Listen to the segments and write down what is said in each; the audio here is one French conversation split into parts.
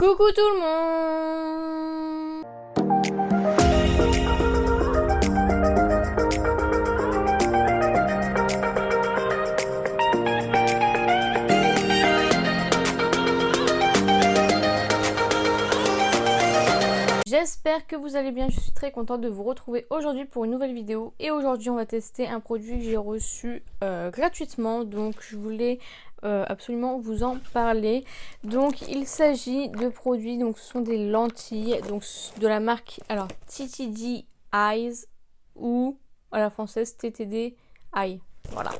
Coucou tout le monde! J'espère que vous allez bien, je suis très contente de vous retrouver aujourd'hui pour une nouvelle vidéo. Et aujourd'hui on va tester un produit que j'ai reçu gratuitement, donc je voulais absolument vous en parler. Donc il s'agit de produits, donc ce sont des lentilles donc de la marque alors TTD Eyes ou à la française TTD Eye, voilà.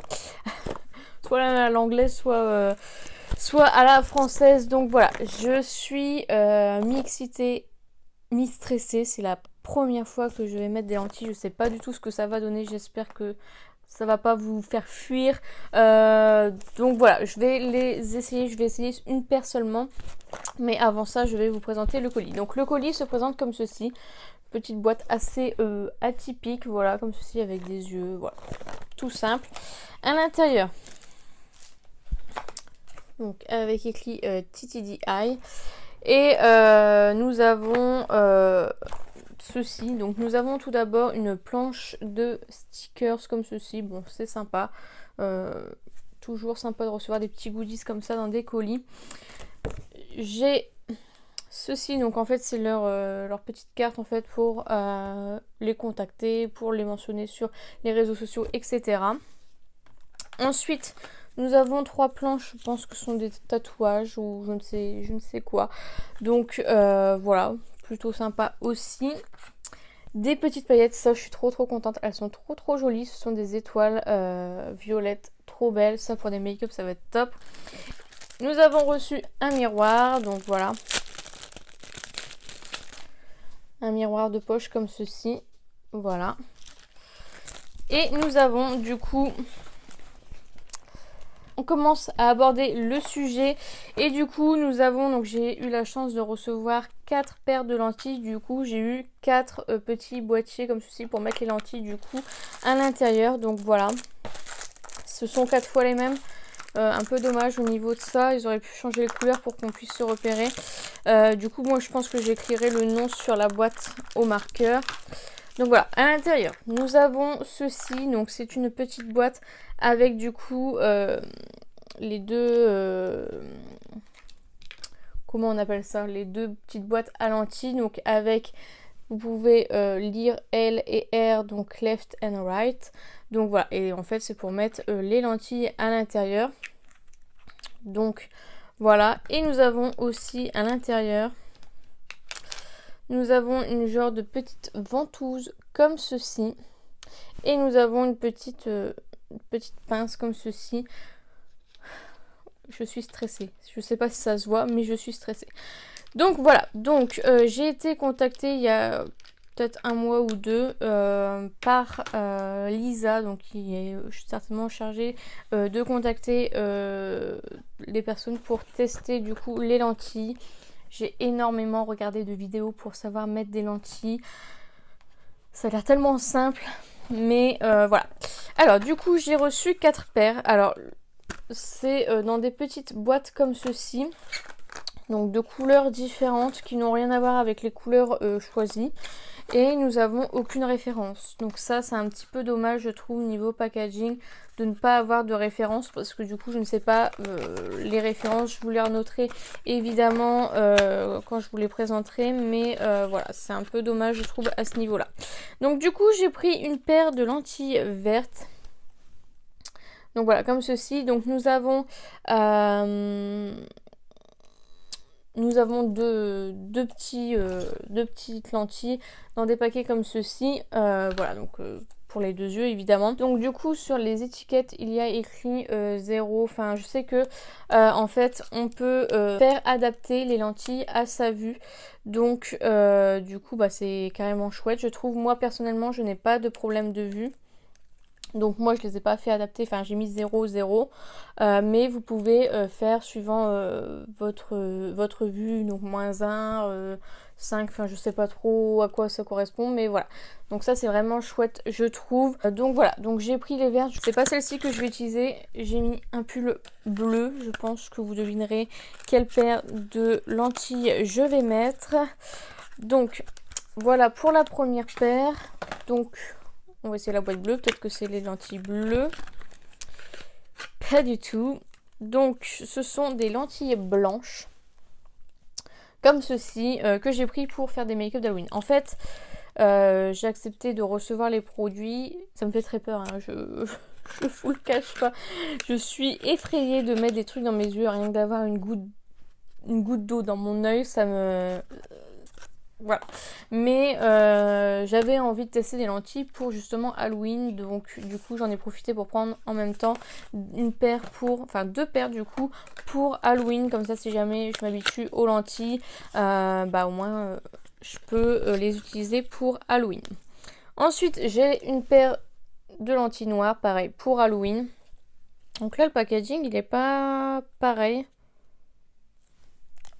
Soit à l'anglaise soit à la française. Donc voilà, je suis mi-excitée, mi-stressée. C'est la première fois que je vais mettre des lentilles. Je sais pas du tout ce que ça va donner. J'espère que ça va pas vous faire fuir. Donc voilà, je vais les essayer. Je vais essayer une paire seulement. Mais avant ça, je vais vous présenter le colis. Donc le colis se présente comme ceci. Petite boîte assez atypique. Voilà, comme ceci avec des yeux. Voilà, tout simple. À l'intérieur, donc avec écrit TTD Eye. Et nous avons ceci. Donc nous avons tout d'abord une planche de stickers comme ceci. Bon, c'est sympa. Toujours sympa de recevoir des petits goodies comme ça dans des colis. J'ai ceci. Donc en fait c'est leur petite carte en fait pour les contacter, pour les mentionner sur les réseaux sociaux, etc. Ensuite, nous avons 3 planches, je pense que ce sont des tatouages ou je ne sais quoi. Donc voilà, plutôt sympa aussi. Des petites paillettes, ça je suis trop contente, elles sont trop jolies. Ce sont des étoiles violettes, trop belles. Ça pour des make-up, ça va être top. Nous avons reçu un miroir, donc voilà. Un miroir de poche comme ceci, voilà. Et nous avons du coup... On commence à aborder le sujet et du coup nous avons, donc j'ai eu la chance de recevoir 4 paires de lentilles. Du coup j'ai eu 4 petits boîtiers comme ceci pour mettre les lentilles du coup à l'intérieur. Donc voilà, ce sont 4 fois les mêmes. Un peu dommage au niveau de ça, ils auraient pu changer les couleurs pour qu'on puisse se repérer. Du coup moi je pense que j'écrirai le nom sur la boîte au marqueur. Donc voilà, à l'intérieur, nous avons ceci. Donc c'est une petite boîte avec du coup les deux... comment on appelle ça? Les deux petites boîtes à lentilles. Donc avec, vous pouvez lire L et R, donc left and right. Donc voilà, et en fait c'est pour mettre les lentilles à l'intérieur. Donc voilà, et nous avons aussi à l'intérieur... Nous avons une genre de petite ventouse comme ceci. Et nous avons une petite pince comme ceci. Je suis stressée. Je ne sais pas si ça se voit, mais je suis stressée. Donc voilà. Donc j'ai été contactée il y a peut-être un mois ou deux par Lisa. Donc qui est certainement chargée de contacter les personnes pour tester du coup les lentilles. J'ai énormément regardé de vidéos pour savoir mettre des lentilles. Ça a l'air tellement simple. Mais voilà. Alors du coup j'ai reçu 4 paires. Alors c'est dans des petites boîtes comme ceci. Donc de couleurs différentes qui n'ont rien à voir avec les couleurs choisies. Et nous n'avons aucune référence. Donc ça c'est un petit peu dommage je trouve niveau packaging de ne pas avoir de référence. Parce que du coup je ne sais pas les références. Je vous les renoterai évidemment quand je vous les présenterai. Mais voilà, c'est un peu dommage je trouve à ce niveau là. Donc du coup j'ai pris une paire de lentilles vertes. Donc voilà, comme ceci. Donc nous avons deux petites lentilles dans des paquets comme ceci. Voilà, donc pour les 2 yeux évidemment. Donc du coup sur les étiquettes il y a écrit 0. Enfin je sais que en fait on peut faire adapter les lentilles à sa vue. Donc du coup bah, c'est carrément chouette je trouve. Moi personnellement je n'ai pas de problème de vue. Donc moi je les ai pas fait adapter, enfin j'ai mis 0, 0. Mais vous pouvez faire suivant votre vue, donc -1, 5, enfin je sais pas trop à quoi ça correspond, mais voilà. Donc ça c'est vraiment chouette je trouve. Donc voilà, donc j'ai pris les verts, c'est pas celle-ci que je vais utiliser, j'ai mis un pull bleu, je pense que vous devinerez quelle paire de lentilles je vais mettre. Donc voilà pour la première paire, donc on va essayer la boîte bleue, peut-être que c'est les lentilles bleues. Pas du tout. Donc ce sont des lentilles blanches. Comme ceci, que j'ai pris pour faire des make-up d'Halloween. En fait, j'ai accepté de recevoir les produits. Ça me fait très peur, hein, je vous le cache pas. Je suis effrayée de mettre des trucs dans mes yeux, rien que d'avoir une goutte d'eau dans mon œil, ça me... Voilà. Mais j'avais envie de tester des lentilles pour justement Halloween. Donc du coup j'en ai profité pour prendre en même temps une paire enfin 2 paires du coup pour Halloween. Comme ça si jamais je m'habitue aux lentilles, bah au moins je peux les utiliser pour Halloween. Ensuite j'ai une paire de lentilles noires, pareil pour Halloween. Donc là le packaging il est pas pareil.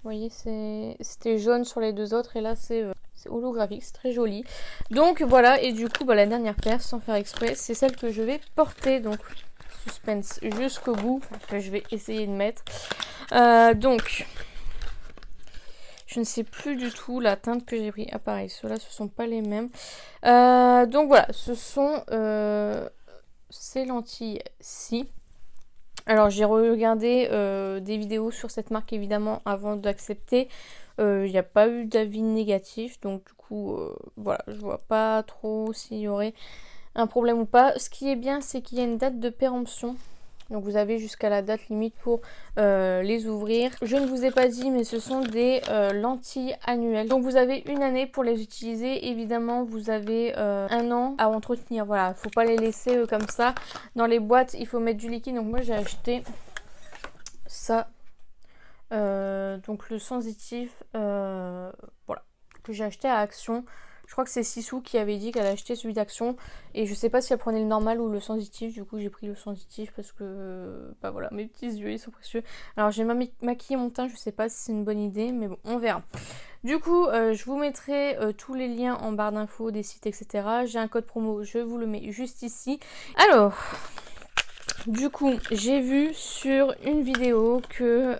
Vous voyez, c'était jaune sur les 2 autres et là c'est holographique, c'est très joli. Donc voilà, et du coup bah, la dernière paire, sans faire exprès, c'est celle que je vais porter. Donc suspense jusqu'au bout, que je vais essayer de mettre. Donc je ne sais plus du tout la teinte que j'ai pris. Ah pareil, ceux-là ce sont pas les mêmes. Donc voilà, ce sont ces lentilles-ci. Alors j'ai regardé des vidéos sur cette marque évidemment avant d'accepter. Il n'y a pas eu d'avis négatif, donc du coup voilà, je vois pas trop s'il y aurait un problème ou pas. Ce qui est bien, c'est qu'il y a une date de péremption. Donc vous avez jusqu'à la date limite pour les ouvrir. Je ne vous ai pas dit, mais ce sont des lentilles annuelles. Donc vous avez une année pour les utiliser. Évidemment, vous avez 1 an à entretenir. Voilà, faut pas les laisser comme ça. Dans les boîtes, il faut mettre du liquide. Donc moi j'ai acheté ça. Donc le sensitif, voilà, que j'ai acheté à Action. Je crois que c'est Sissou qui avait dit qu'elle a acheté celui d'Action. Et je sais pas si elle prenait le normal ou le sensitif. Du coup, j'ai pris le sensitif parce que, bah voilà, mes petits yeux, ils sont précieux. Alors, j'ai maquillé mon teint. Je sais pas si c'est une bonne idée, mais bon, on verra. Du coup, je vous mettrai tous les liens en barre d'infos des sites, etc. J'ai un code promo, je vous le mets juste ici. Alors... Du coup, j'ai vu sur une vidéo que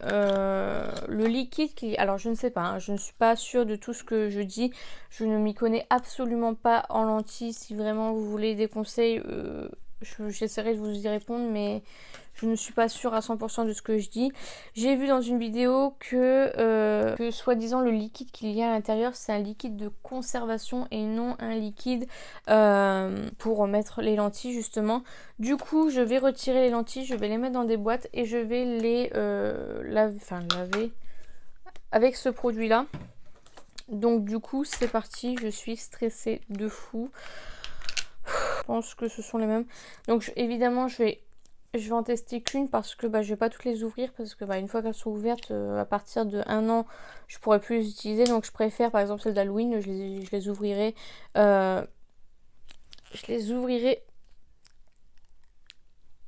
le liquide qui... Alors, je ne sais pas, hein, je ne suis pas sûre de tout ce que je dis. Je ne m'y connais absolument pas en lentilles. Si vraiment vous voulez des conseils, j'essaierai de vous y répondre, mais je ne suis pas sûre à 100% de ce que je dis. J'ai vu dans une vidéo que soi-disant le liquide qu'il y a à l'intérieur, c'est un liquide de conservation et non un liquide pour mettre les lentilles justement. Du coup, je vais retirer les lentilles, je vais les mettre dans des boîtes et je vais les laver avec ce produit-là. Donc du coup, c'est parti, je suis stressée de fou. Je pense que ce sont les mêmes. Donc évidemment, je vais en tester qu'une parce que je vais pas toutes les ouvrir parce que une fois qu'elles sont ouvertes, à partir de 1 an, je pourrai plus les utiliser. Donc je préfère par exemple celle d'Halloween, je les ouvrirai. Je les ouvrirai.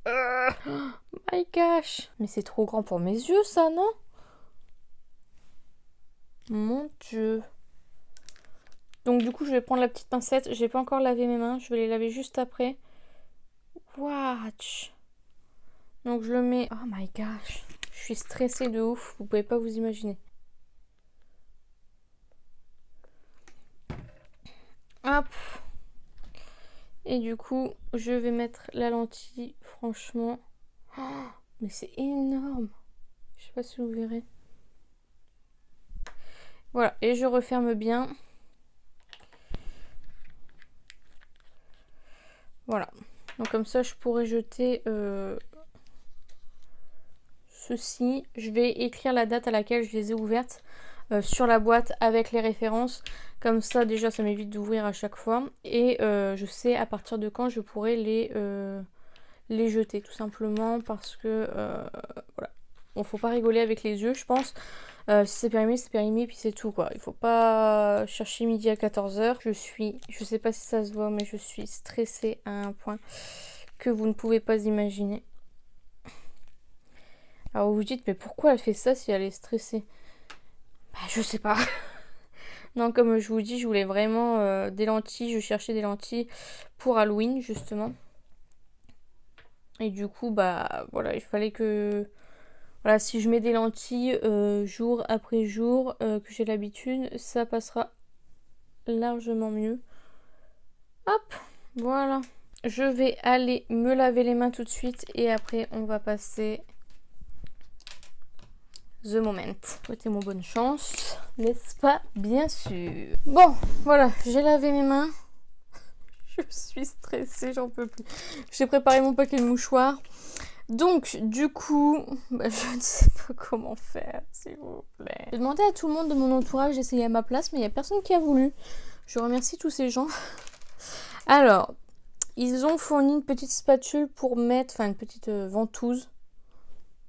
Oh my gosh! Mais c'est trop grand pour mes yeux ça, non? Mon Dieu! Donc du coup je vais prendre la petite pincette. J'ai pas encore lavé mes mains, je vais les laver juste après. Watch! Donc je le mets... Oh my gosh! Je suis stressée de ouf, vous pouvez pas vous imaginer. Hop! Et du coup, je vais mettre la lentille, franchement. Oh, mais c'est énorme! Je sais pas si vous verrez. Voilà, et je referme bien. Voilà. Donc comme ça, je pourrais jeter ceci. Je vais écrire la date à laquelle je les ai ouvertes sur la boîte avec les références. Comme ça, déjà, ça m'évite d'ouvrir à chaque fois. Et je sais à partir de quand je pourrais les jeter, tout simplement. Parce que, voilà. Bon, faut pas rigoler avec les yeux, je pense. Si c'est périmé, puis c'est tout, quoi. Il faut pas chercher midi à 14 h. Je sais pas si ça se voit, mais je suis stressée à un point que vous ne pouvez pas imaginer. Alors vous vous dites, mais pourquoi elle fait ça si elle est stressée? Bah je sais pas. Non, comme je vous dis, je voulais vraiment des lentilles. Je cherchais des lentilles pour Halloween, justement. Et du coup, bah voilà, il fallait que... Voilà, si je mets des lentilles jour après jour, que j'ai l'habitude, ça passera largement mieux. Hop, voilà. Je vais aller me laver les mains tout de suite et après on va passer the moment. Souhaitez-moi bonne chance, n'est-ce pas? Bien sûr. Bon, voilà, j'ai lavé mes mains. Je suis stressée, j'en peux plus. J'ai préparé mon paquet de mouchoirs. Donc, du coup, bah, je ne sais pas comment faire, s'il vous plaît. J'ai demandé à tout le monde de mon entourage d'essayer à ma place, mais il n'y a personne qui a voulu. Je remercie tous ces gens. Alors, ils ont fourni une petite spatule pour mettre, enfin une petite ventouse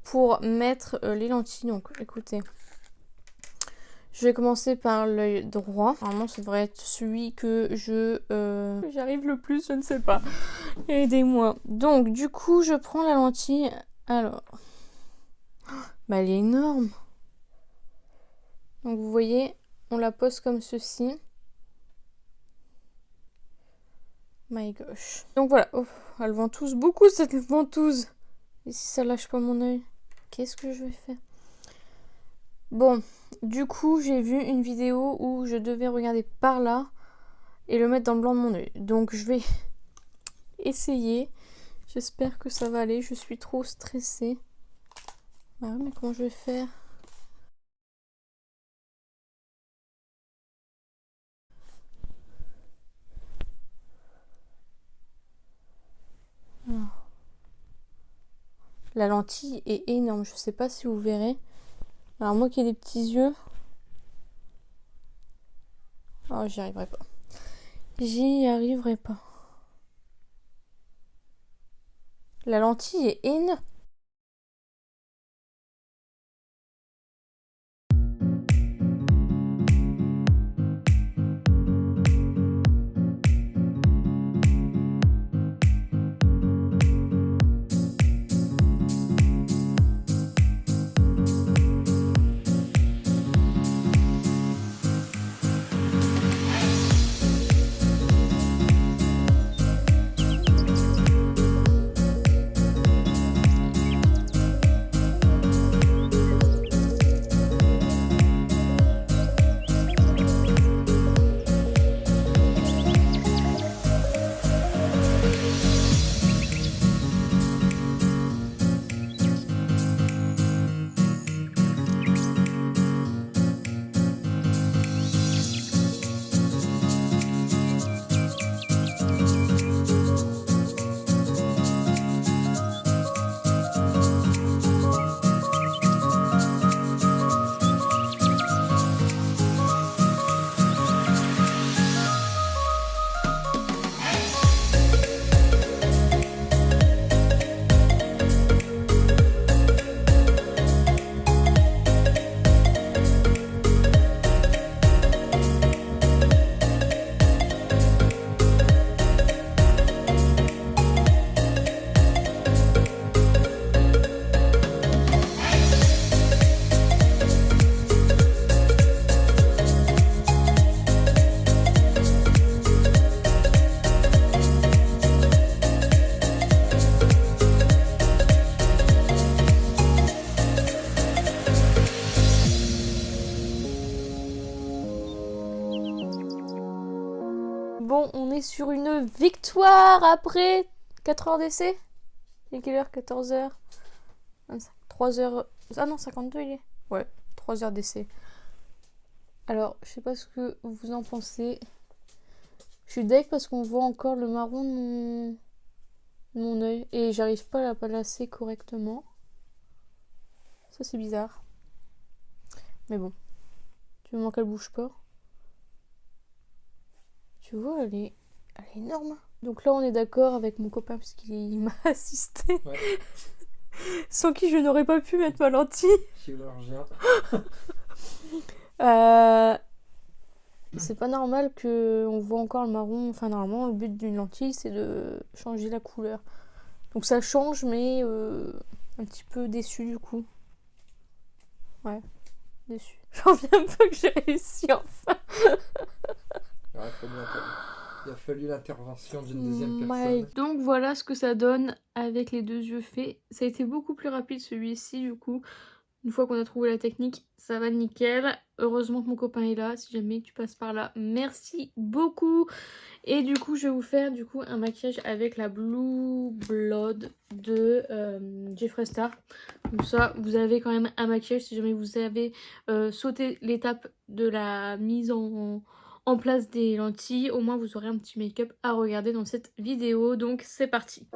pour mettre les lentilles. Donc, écoutez. Je vais commencer par l'œil droit. Normalement, ça devrait être celui que j'arrive le plus, je ne sais pas. Aidez-moi. Donc, du coup, je prends la lentille. Alors. Bah, elle est énorme. Donc, vous voyez, on la pose comme ceci. My gosh. Donc, voilà. Oh, elle ventouse beaucoup, cette ventouse. Et si ça lâche pas mon œil? Qu'est-ce que je vais faire? Bon, du coup, j'ai vu une vidéo où je devais regarder par là et le mettre dans le blanc de mon œil. Donc, je vais essayer. J'espère que ça va aller. Je suis trop stressée. Ah, mais comment je vais faire? Alors. La lentille est énorme. Je sais pas si vous verrez. Alors, moi qui ai des petits yeux. Oh, j'y arriverai pas. J'y arriverai pas. La lentille est énorme. Bon, on est sur une victoire après 4 heures d'essai. Il est quelle heure? 14 heures 3 heures... Ah non, 52 il est. Ouais, 3 heures d'essai. Alors, je sais pas ce que vous en pensez. Je suis deg parce qu'on voit encore le marron de mon œil. Et j'arrive pas à la placer correctement. Ça, c'est bizarre. Mais bon. Du moment qu'elle bouge pas. Tu vois, elle est énorme. Donc là, on est d'accord avec mon copain parce qu'il m'a assisté. Ouais. Sans qui je n'aurais pas pu mettre ma lentille. Chirurgien. C'est pas normal qu'on voit encore le marron. Enfin, normalement, le but d'une lentille, c'est de changer la couleur. Donc ça change, mais un petit peu déçu du coup. Ouais, déçu. J'en viens un peu que j'ai réussi enfin. Il a fallu l'intervention d'une deuxième personne. Donc voilà ce que ça donne avec les 2 yeux faits. Ça a été beaucoup plus rapide celui-ci du coup. Une fois qu'on a trouvé la technique, ça va nickel. Heureusement que mon copain est là, si jamais tu passes par là. Merci beaucoup. Et du coup, je vais vous faire du coup un maquillage avec la Blue Blood de Jeffree Star. Comme ça, vous avez quand même un maquillage si jamais vous avez sauté l'étape de la mise en place des lentilles. Au moins, vous aurez un petit make-up à regarder dans cette vidéo. Donc, c'est parti.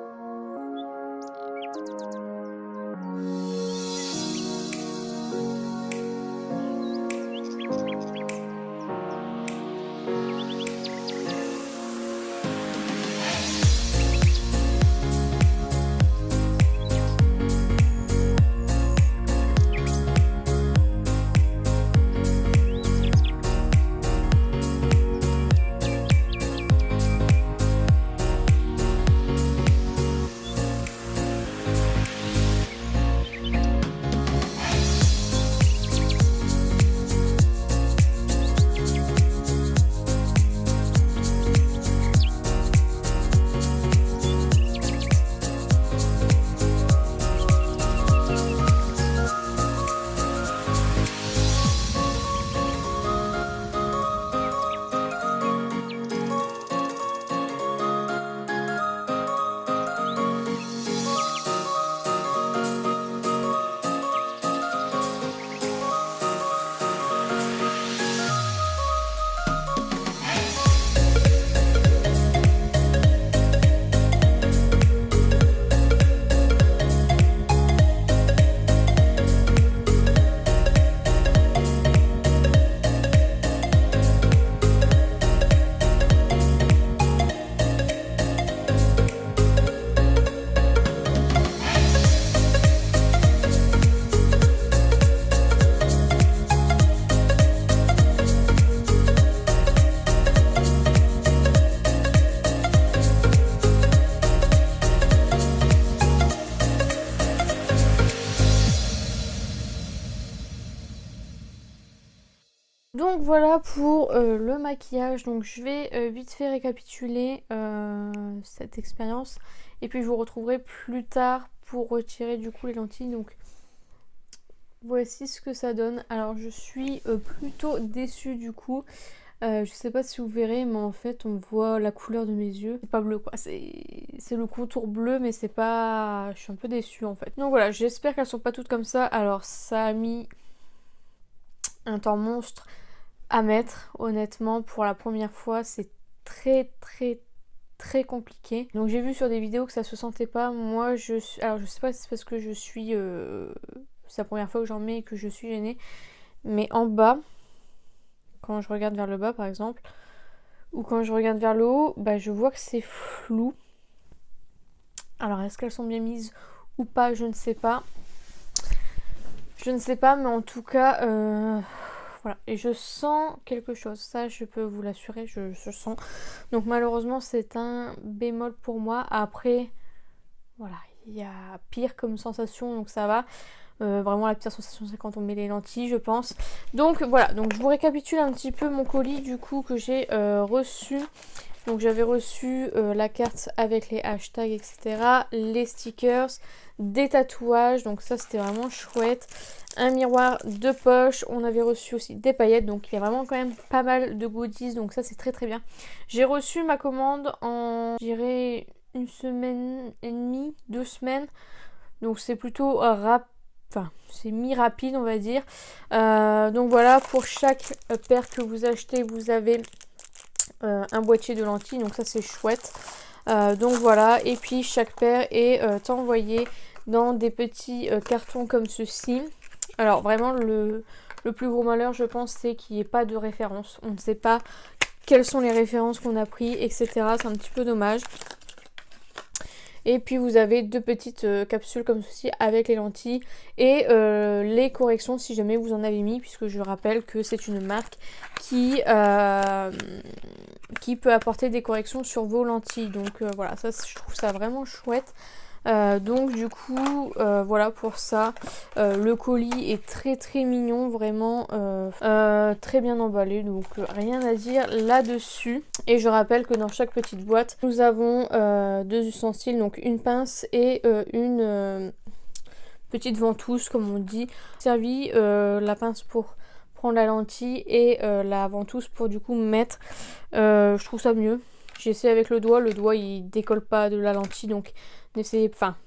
Donc voilà pour le maquillage. Donc je vais vite fait récapituler cette expérience et puis je vous retrouverai plus tard pour retirer du coup les lentilles. Donc voici ce que ça donne. Alors je suis plutôt déçue du coup. Je sais pas si vous verrez, mais en fait on voit la couleur de mes yeux. C'est pas bleu quoi, c'est le contour bleu, mais c'est pas... Je suis un peu déçue en fait. Donc voilà, j'espère qu'elles sont pas toutes comme ça. Alors ça a mis un temps monstre à mettre, honnêtement. Pour la première fois, c'est très compliqué. Donc j'ai vu sur des vidéos que ça se sentait pas. Moi alors je sais pas si c'est parce que je suis c'est la première fois que j'en mets et que je suis gênée, mais en bas, quand je regarde vers le bas par exemple, ou quand je regarde vers le haut, bah je vois que c'est flou. Alors est-ce qu'elles sont bien mises ou pas, je ne sais pas. Je ne sais pas, mais en tout cas voilà, et je sens quelque chose, ça je peux vous l'assurer, je sens. Donc malheureusement c'est un bémol pour moi. Après, voilà, il y a pire comme sensation, donc ça va. Vraiment la pire sensation c'est quand on met les lentilles, je pense. Donc voilà, donc je vous récapitule un petit peu mon colis du coup que j'ai reçu. Donc j'avais reçu la carte avec les hashtags, etc. Les stickers, des tatouages, donc ça c'était vraiment chouette. Un miroir de poche, on avait reçu aussi des paillettes, donc il y a vraiment quand même pas mal de goodies, donc ça c'est très bien. J'ai reçu ma commande en, je dirais, 1 semaine et demie, 2 semaines, donc c'est plutôt enfin c'est mi-rapide on va dire. Donc voilà, pour chaque paire que vous achetez, vous avez un boîtier de lentilles, donc ça c'est chouette. Donc voilà, et puis chaque paire est envoyée dans des petits cartons comme ceci. Alors vraiment le plus gros malheur je pense c'est qu'il n'y ait pas de référence. On ne sait pas quelles sont les références qu'on a pris, etc. C'est un petit peu dommage. Et puis vous avez 2 petites capsules comme ceci avec les lentilles et les corrections si jamais vous en avez mis, puisque je rappelle que c'est une marque qui peut apporter des corrections sur vos lentilles. Donc voilà, ça je trouve ça vraiment chouette. Donc du coup voilà pour ça. Le colis est très mignon, vraiment très bien emballé, donc rien à dire là-dessus. Et je rappelle que dans chaque petite boîte nous avons 2 ustensiles, donc une pince et une petite ventouse comme on dit. Servi la pince pour prendre la lentille et la ventouse pour du coup mettre. Je trouve ça mieux. J'ai essayé avec le doigt il décolle pas de la lentille, donc n'essayez, enfin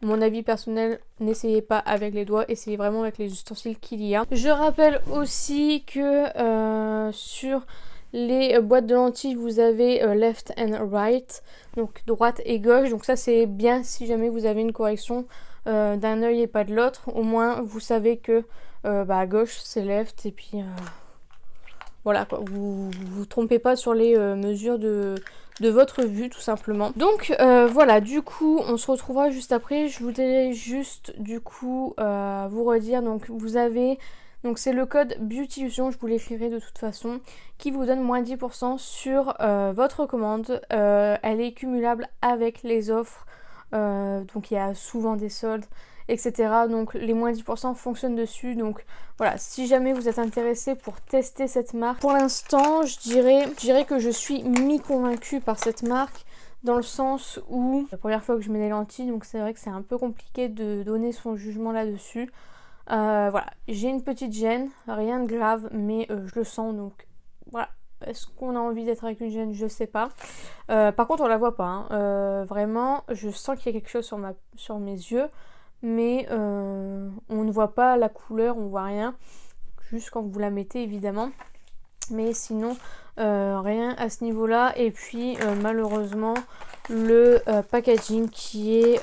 mon avis personnel, n'essayez pas avec les doigts, essayez vraiment avec les ustensiles qu'il y a. Je rappelle aussi que sur les boîtes de lentilles vous avez left and right, donc droite et gauche, donc ça c'est bien si jamais vous avez une correction d'un œil et pas de l'autre, au moins vous savez que à gauche c'est left et puis voilà quoi, vous trompez pas sur les mesures de votre vue tout simplement. Donc voilà, du coup on se retrouvera juste après. Je voudrais juste du coup vous redire, donc vous avez, donc c'est le code BEAUTYVISION, je vous l'écrirai de toute façon, qui vous donne moins 10% sur votre commande. Elle est cumulable avec les offres, donc il y a souvent des soldes, etc. Donc les moins 10% fonctionnent dessus. Donc voilà, si jamais vous êtes intéressé pour tester cette marque, pour l'instant je dirais que je suis mi-convaincue par cette marque, dans le sens où la première fois que je mets des lentilles, donc c'est vrai que c'est un peu compliqué de donner son jugement là-dessus. Voilà, j'ai une petite gêne, rien de grave, mais je le sens, donc voilà. Est-ce qu'on a envie d'être avec une gêne? Je sais pas. Par contre on la voit pas, hein. Vraiment je sens qu'il y a quelque chose sur mes yeux, mais on ne voit pas la couleur, on voit rien, juste quand vous la mettez évidemment, mais sinon rien à ce niveau là. Et puis malheureusement le packaging qui est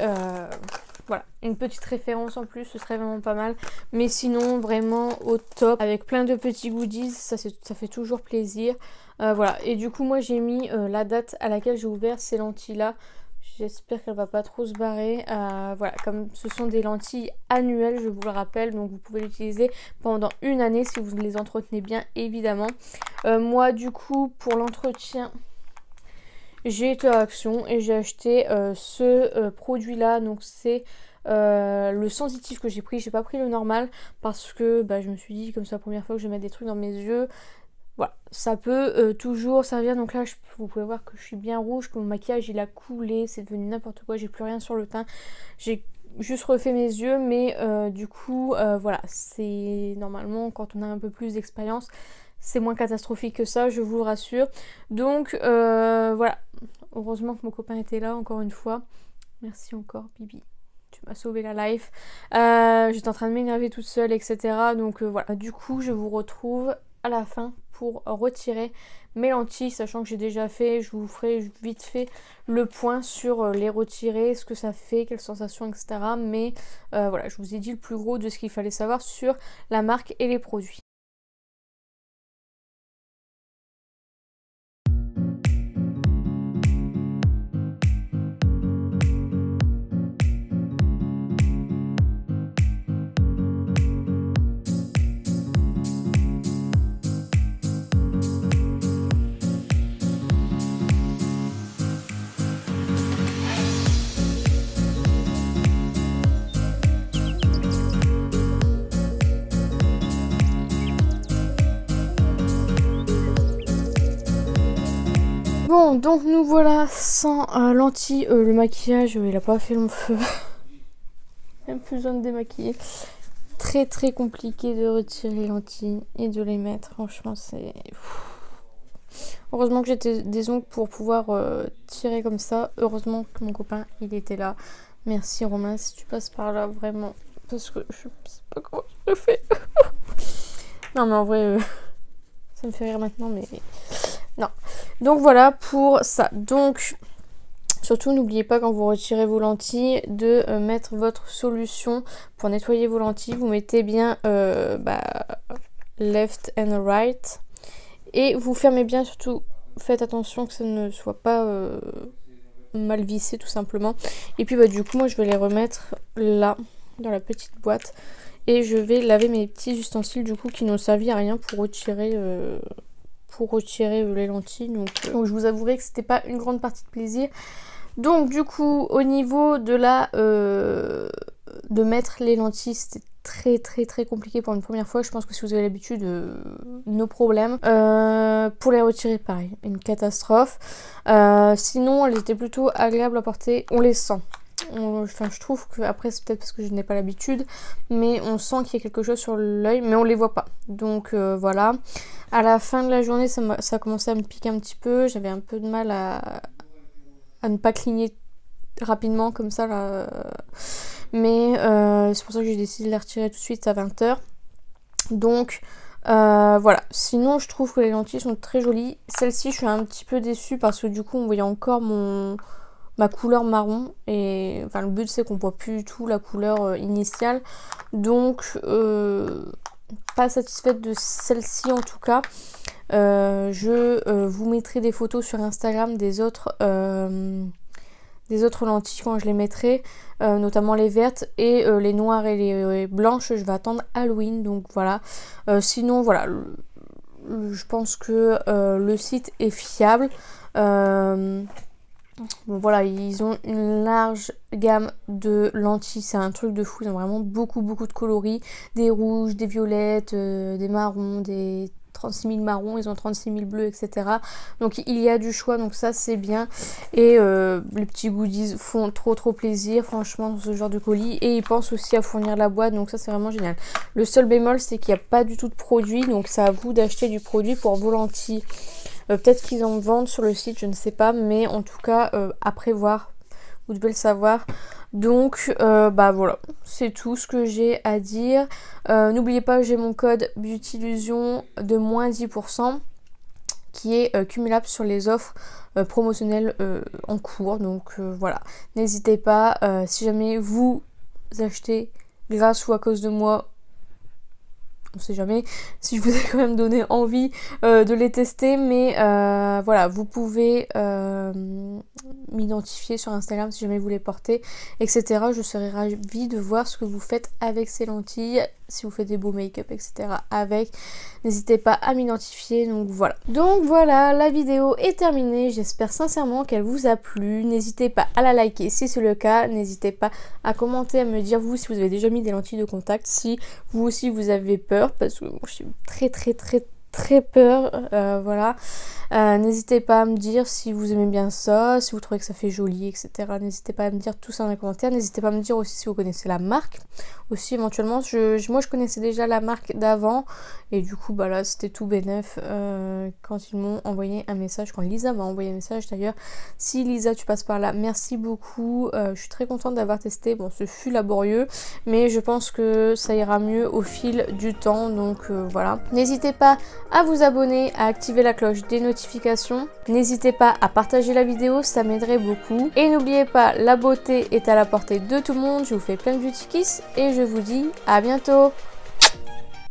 voilà, une petite référence en plus, ce serait vraiment pas mal, mais sinon vraiment au top, avec plein de petits goodies, ça fait toujours plaisir. Voilà, et du coup moi j'ai mis la date à laquelle j'ai ouvert ces lentilles là. J'espère qu'elle va pas trop se barrer. Voilà, comme ce sont des lentilles annuelles, je vous le rappelle, donc vous pouvez l'utiliser pendant une année si vous les entretenez bien, évidemment. Moi, du coup, pour l'entretien, j'ai été à Action et j'ai acheté ce produit-là. Donc c'est le sensitif que j'ai pris. J'ai pas pris le normal parce que je me suis dit, comme c'est la première fois que je vais mettre des trucs dans mes yeux, voilà, ça peut toujours servir. Donc là vous pouvez voir que je suis bien rouge, que mon maquillage il a coulé, c'est devenu n'importe quoi, j'ai plus rien sur le teint, j'ai juste refait mes yeux, mais du coup voilà, c'est normalement quand on a un peu plus d'expérience c'est moins catastrophique que ça, je vous le rassure. Donc voilà, heureusement que mon copain était là encore une fois, merci encore Bibi, tu m'as sauvé la life. J'étais en train de m'énerver toute seule, etc. Donc voilà, du coup je vous retrouve à la fin pour retirer mes lentilles, sachant que j'ai déjà fait, je vous ferai vite fait le point sur les retirer, ce que ça fait, quelles sensations, etc. Mais voilà, je vous ai dit le plus gros de ce qu'il fallait savoir sur la marque et les produits. Bon, donc nous voilà sans lentilles. Le maquillage, il a pas fait long feu. Même plus besoin de démaquiller. Très compliqué de retirer les lentilles et de les mettre. Franchement, c'est... Heureusement que j'ai des ongles pour pouvoir tirer comme ça. Heureusement que mon copain, il était là. Merci Romain, si tu passes par là, vraiment. Parce que je sais pas comment je le fais. Non, mais en vrai, ça me fait rire maintenant, mais... Non. Donc voilà pour ça. Donc surtout n'oubliez pas quand vous retirez vos lentilles de mettre votre solution pour nettoyer vos lentilles. Vous mettez bien left and right et vous fermez bien, surtout faites attention que ça ne soit pas mal vissé tout simplement. Et puis du coup moi je vais les remettre là dans la petite boîte et je vais laver mes petits ustensiles du coup qui n'ont servi à rien pour retirer les lentilles. Donc je vous avouerai que c'était pas une grande partie de plaisir Donc du coup au niveau de de mettre les lentilles, c'était très compliqué pour une première fois. Je pense que si vous avez l'habitude, no problème. Pour les retirer, pareil, une catastrophe. Sinon, elles étaient plutôt agréables à porter. On les sent. Enfin, je trouve que après c'est peut-être parce que je n'ai pas l'habitude, mais on sent qu'il y a quelque chose sur l'œil, mais on les voit pas. Donc voilà. À la fin de la journée, ça a commencé à me piquer un petit peu. J'avais un peu de mal à ne pas cligner rapidement comme ça là. Mais c'est pour ça que j'ai décidé de les retirer tout de suite à 20h. Donc voilà. Sinon, je trouve que les lentilles sont très jolies. Celle-ci, je suis un petit peu déçue parce que du coup, on voyait encore ma couleur marron. Et enfin, le but, c'est qu'on voit plus du tout la couleur initiale. Donc, pas satisfaite de celle-ci en tout cas. Je vous mettrai des photos sur Instagram des autres lentilles quand je les mettrai, notamment les vertes et les noires et les blanches, je vais attendre Halloween, donc voilà. Sinon voilà, je pense que le site est fiable. Bon voilà, ils ont une large gamme de lentilles, c'est un truc de fou, ils ont vraiment beaucoup de coloris, des rouges, des violettes, des marrons, des 36 000 marrons, ils ont 36 000 bleus, etc. Donc il y a du choix, donc ça c'est bien. Et les petits goodies font trop plaisir, franchement, dans ce genre de colis. Et ils pensent aussi à fournir la boîte, donc ça c'est vraiment génial. Le seul bémol, c'est qu'il n'y a pas du tout de produit, donc c'est à vous d'acheter du produit pour vos lentilles. Peut-être qu'ils en vendent sur le site, je ne sais pas, mais en tout cas, à prévoir, vous devez le savoir. Donc, bah voilà, c'est tout ce que j'ai à dire. N'oubliez pas, j'ai mon code Beautyillusion de moins 10% qui est cumulable sur les offres promotionnelles en cours. Donc voilà, n'hésitez pas, si jamais vous achetez grâce ou à cause de moi, on sait jamais si je vous ai quand même donné envie de les tester, mais voilà, vous pouvez m'identifier sur Instagram si jamais vous les portez, etc. Je serais ravie de voir ce que vous faites avec ces lentilles, si vous faites des beaux make-up, etc. avec. N'hésitez pas à m'identifier, donc voilà, la vidéo est terminée, j'espère sincèrement qu'elle vous a plu. N'hésitez pas à la liker si c'est le cas, n'hésitez pas à commenter, à me dire vous si vous avez déjà mis des lentilles de contact, si vous aussi vous avez peur, parce que moi je suis très peur, voilà. N'hésitez pas à me dire si vous aimez bien ça, si vous trouvez que ça fait joli, etc. N'hésitez pas à me dire tout ça dans les commentaires. N'hésitez pas à me dire aussi si vous connaissez la marque. Aussi éventuellement, moi je connaissais déjà la marque d'avant. Et du coup, bah là, c'était tout bénef quand ils m'ont envoyé un message, quand Lisa m'a envoyé un message d'ailleurs. Si Lisa, tu passes par là, merci beaucoup. Je suis très contente d'avoir testé. Bon, ce fut laborieux, mais je pense que ça ira mieux au fil du temps. Donc voilà. N'hésitez pas à vous abonner, à activer la cloche des notifications. N'hésitez pas à partager la vidéo, ça m'aiderait beaucoup. Et n'oubliez pas, la beauté est à la portée de tout le monde. Je vous fais plein de beauty kiss et je vous dis à bientôt.